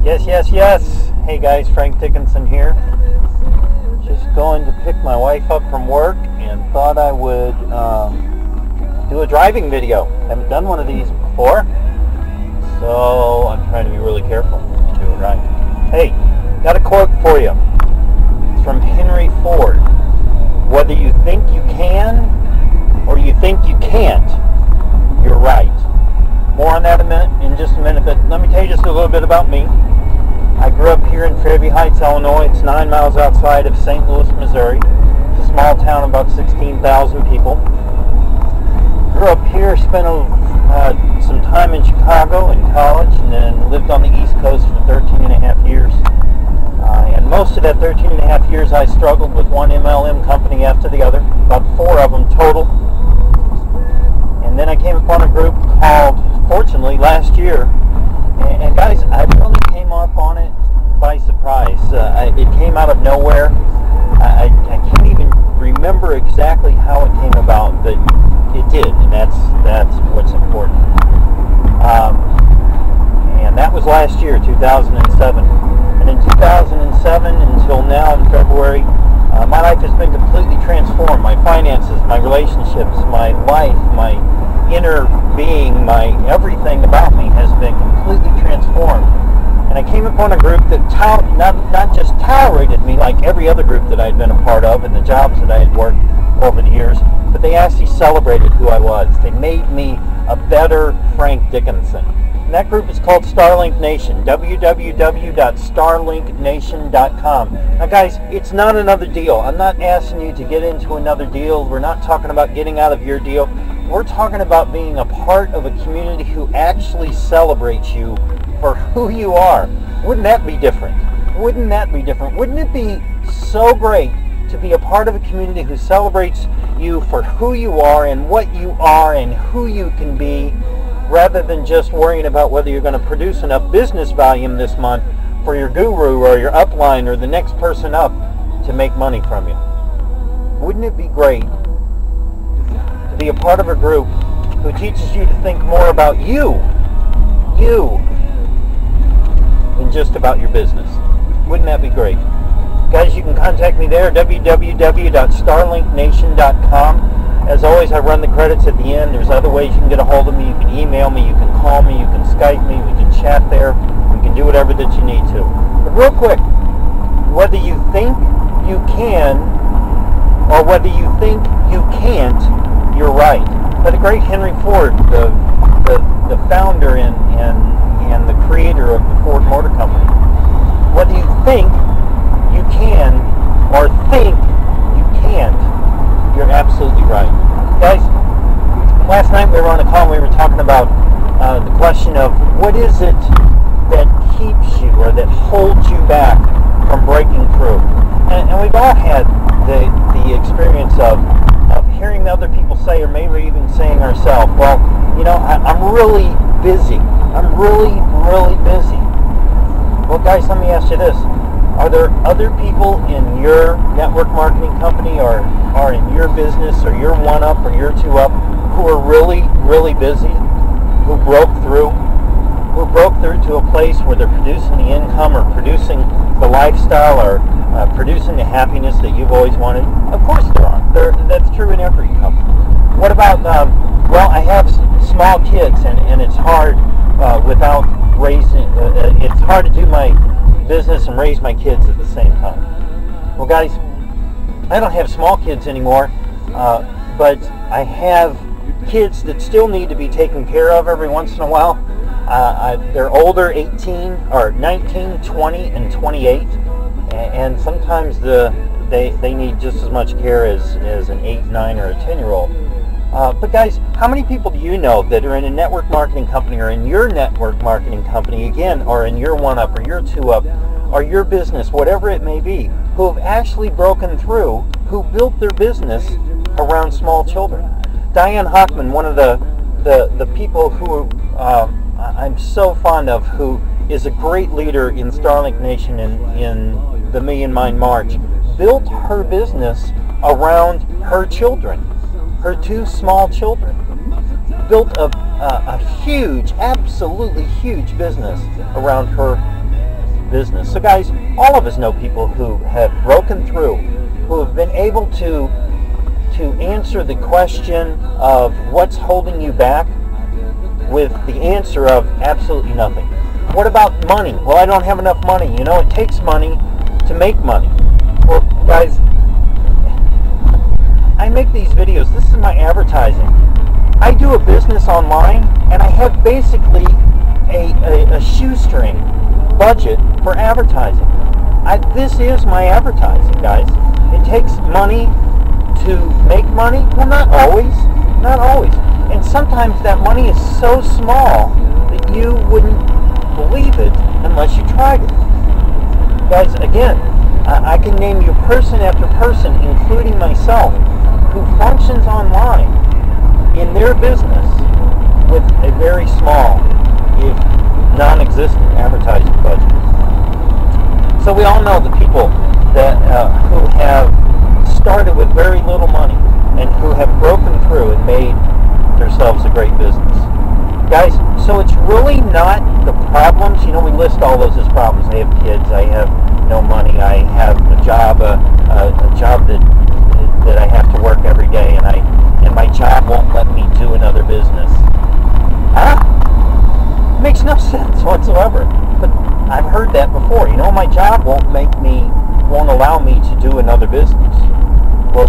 Yes, yes, yes. Hey guys, Frank Dickinson here. Just going to pick my wife up from work and thought I would do a driving video. Haven't done one of these before, so I'm trying to be really careful to do it right. Hey, got a quote for you. It's from Henry Ford. Whether you think you can or you think you can't, you're right. More on that in just a minute, but let me tell you just a little bit about me. I grew up here in Fairview Heights, Illinois. It's 9 miles outside of St. Louis, Missouri. It's a small town of about 16,000 people. Grew up here, spent some time in Chicago in college, and then lived on the East Coast for 13 and a half years. And most of that 13 and a half years I struggled with one MLM company after the other, about 4 of them total. And then I came upon a group called, fortunately, last year. And guys, I really came up on it by surprise. It came out of nowhere. I can't even remember exactly how it came about, but it did, and that's what's important. And that was last year, 2007. And in 2007 until now, in February, my life has been completely transformed. My finances, my relationships, my life, my inner being, my everything about me has been completely transformed. And I came upon a group that not just tolerated me like every other group that I had been a part of and the jobs that I had worked over the years, but they actually celebrated who I was. They made me a better Frank Dickinson. And that group is called Starlink Nation, www.starlinknation.com. Now guys, it's not another deal. I'm not asking you to get into another deal. We're not talking about getting out of your deal. We're talking about being a part of a community who actually celebrates you for who you are. Wouldn't that be different? Wouldn't that be different? Wouldn't it be so great to be a part of a community who celebrates you for who you are and what you are and who you can be, rather than just worrying about whether you're going to produce enough business volume this month for your guru or your upline or the next person up to make money from you? Wouldn't it be great to be a part of a group who teaches you to think more about you than just about your business? Wouldn't that be great? Guys, you can contact me there, www.starlinknation.com. As always, I run the credits at the end. There's other ways you can get a hold of me. You can email me, you can call me, you can Skype me, we can chat there, we can do whatever that you need to. But real quick, whether you think you can or whether you think you can't, you're right. By the great Henry Ford, the founder and the creator of the Ford Motor Company. Whether you think you can or think you can't, you're absolutely right. Guys, last night we were on a call and we were talking about the question of what is it that keeps you or that holds you back from breaking through. And we've all had the experience of hearing other people say, or maybe even saying ourselves, well, you know, I'm really busy. I'm really, really busy. Well, guys, let me ask you this. Are there other people in your network marketing company or in your business or your one-up or your two-up who are really, really busy, who broke through to a place where they're producing the income or producing the lifestyle or producing the happiness that you've always wanted? Of course there are. That's true in every company. What about, well, I have small kids and it's hard without raising, it's hard to do my business and raise my kids at the same time. Well, guys, I don't have small kids anymore, but I have kids that still need to be taken care of every once in a while. They're older, 18 or 19, 20, and 28, and sometimes they need just as much care as an 8, 9, or a 10-year-old. But guys, how many people do you know that are in a network marketing company or in your network marketing company, again, or in your one-up or your two-up or your business, whatever it may be, who have actually broken through, who built their business around small children? Diane Hockman, one of the people who I'm so fond of, who is a great leader in Starlink Nation in the Million Mind March, built her business around her children, her 2 small children. Built a huge, absolutely huge business around her business. So guys, all of us know people who have broken through, who have been able to answer the question of what's holding you back with the answer of absolutely nothing. What about money? Well, I don't have enough money. You know, it takes money to make money. Well, guys, I make these videos. This is my advertising. I do a business online, and I have basically a shoestring budget for advertising. This is my advertising, guys. It takes money to make money. Well, not always. Not always. And sometimes that money is so small that you wouldn't believe it unless you tried it. Guys, again, I can name you person after person, including myself, who functions online in their business with a very small, if non-existent, advertising budget. So we all know the people that who have started with very little money and who have broken through and made themselves a great business. Guys, so it's really not the problems. You know, we list all those as problems. I have kids, I have no money, I have a job that I have to work every day, and my job won't let me do another business. It makes no sense whatsoever. But I've heard that before. You know, my job won't allow me to do another business. Well,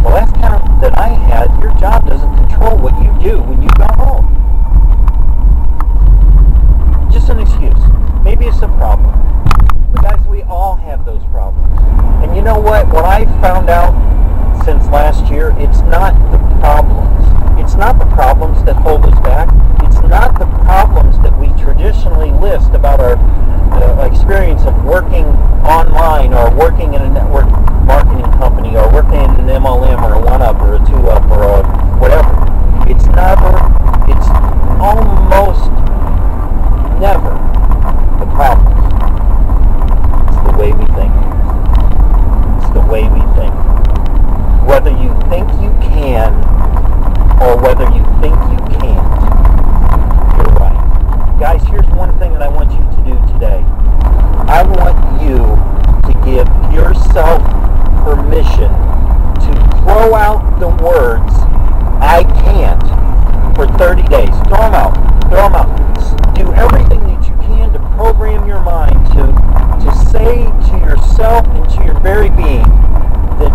the last time that I had, your job doesn't control what you do when you go home. Just an excuse. Maybe it's a problem. But guys, we all have those problems. And you know what? What I found out since last year, it's not the problems. It's not the problems that hold us back. It's not the problems that we traditionally list about our experience of working online or working in a network marketing company or working in an MLM or a 1-up or a 2-up or a whatever. It's almost never the problems. It's the way we think. It's the way we think. Whether you think you can or whether you think you can't, you're right. Guys, here's one thing that I want you to do today. I want you to give yourself permission to throw out the words, I can't, for 30 days. Throw them out. Throw them out. Do everything that you can to program your mind to say to yourself and to your very being that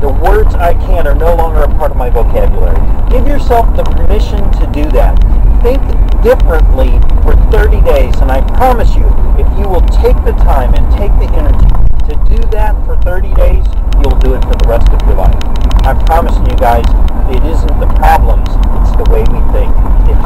the words I can are no longer a part of my vocabulary. Give yourself the permission to do that. Think differently for 30 days, and I promise you, if you will take the time and take the energy to do that for 30 days, you'll do it for the rest of your life. I'm promising you guys, it isn't the problems, it's the way we think. It